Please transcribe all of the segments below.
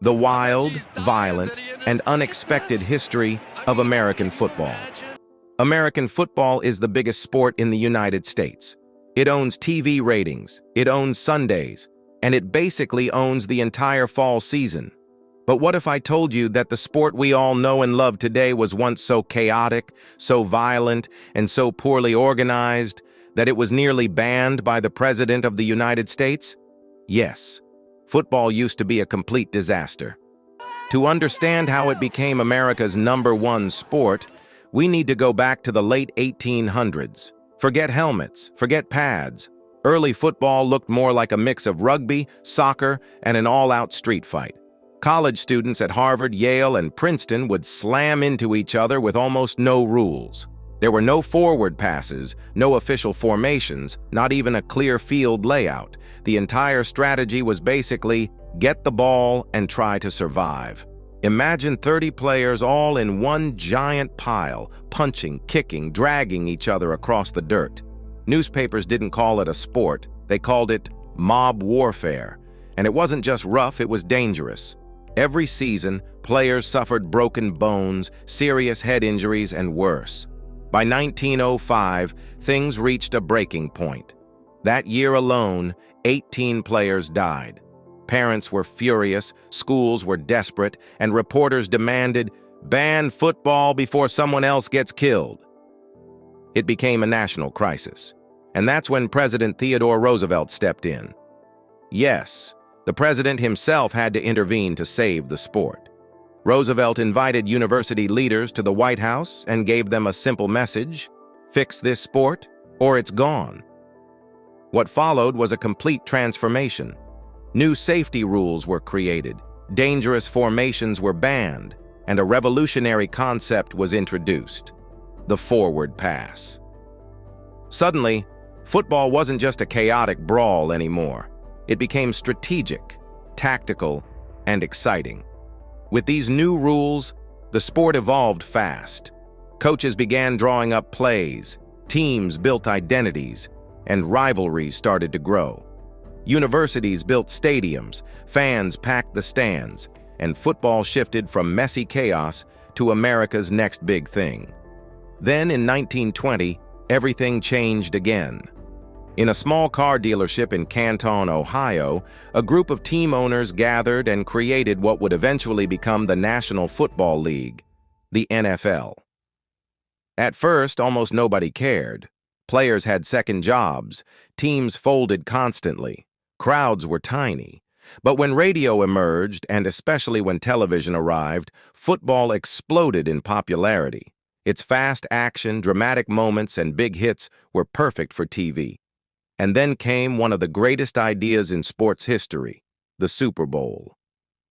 the wild, violent, and unexpected history of American football. American football is the biggest sport in the United States. It owns TV ratings, it owns Sundays, and it basically owns the entire fall season. But what if I told you that the sport we all know and love today was once so chaotic, so violent, and so poorly organized that it was nearly banned by the President of the United States? Yes, football used to be a complete disaster. To understand how it became America's #1 sport, we need to go back to the late 1800s. Forget helmets, forget pads. Early football looked more like a mix of rugby, soccer, and an all-out street fight. College students at Harvard, Yale, and Princeton would slam into each other with almost no rules. There were no forward passes, no official formations, not even a clear field layout. The entire strategy was basically get the ball and try to survive. Imagine 30 players all in one giant pile, punching, kicking, dragging each other across the dirt. Newspapers didn't call it a sport, they called it mob warfare. And it wasn't just rough, it was dangerous. Every season, players suffered broken bones, serious head injuries, and worse. By 1905, things reached a breaking point. That year alone, 18 players died. Parents were furious, schools were desperate, and reporters demanded, "Ban football before someone else gets killed." It became a national crisis. And that's when President Theodore Roosevelt stepped in. Yes, the president himself had to intervene to save the sport. Roosevelt invited university leaders to the White House and gave them a simple message: fix this sport, or it's gone. What followed was a complete transformation. New safety rules were created, dangerous formations were banned, and a revolutionary concept was introduced: the forward pass. Suddenly, football wasn't just a chaotic brawl anymore. It became strategic, tactical, and exciting. With these new rules, the sport evolved fast. Coaches began drawing up plays, teams built identities, and rivalries started to grow. Universities built stadiums, fans packed the stands, and football shifted from messy chaos to America's next big thing. Then in 1920, everything changed again. In a small car dealership in Canton, Ohio, a group of team owners gathered and created what would eventually become the National Football League, the NFL. At first, almost nobody cared. Players had second jobs, teams folded constantly, crowds were tiny. But when radio emerged, and especially when television arrived, football exploded in popularity. Its fast action, dramatic moments, and big hits were perfect for TV. And then came one of the greatest ideas in sports history, the Super Bowl.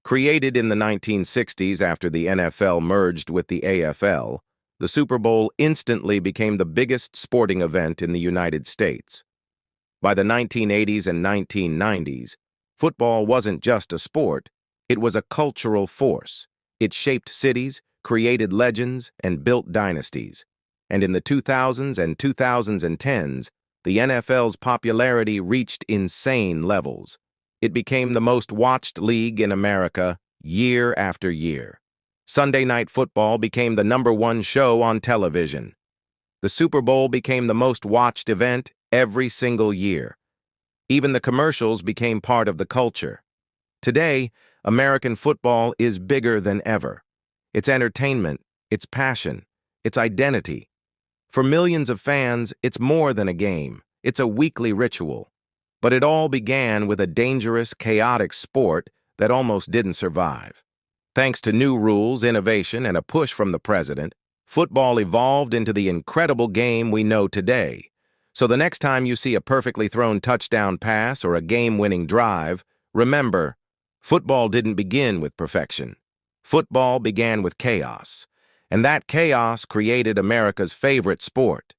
Created in the 1960s after the NFL merged with the AFL, the Super Bowl instantly became the biggest sporting event in the United States. By the 1980s and 1990s, football wasn't just a sport, it was a cultural force. It shaped cities, created legends, and built dynasties. And in the 2000s and 2010s, the NFL's popularity reached insane levels. It became the most watched league in America year after year. Sunday Night Football became the #1 show on television. The Super Bowl became the most watched event every single year. Even the commercials became part of the culture. Today, American football is bigger than ever. It's entertainment, it's passion, it's identity. For millions of fans, it's more than a game. It's a weekly ritual. But it all began with a dangerous, chaotic sport that almost didn't survive. Thanks to new rules, innovation, and a push from the president, football evolved into the incredible game we know today. So the next time you see a perfectly thrown touchdown pass or a game-winning drive, remember, football didn't begin with perfection. Football began with chaos. And that chaos created America's favorite sport.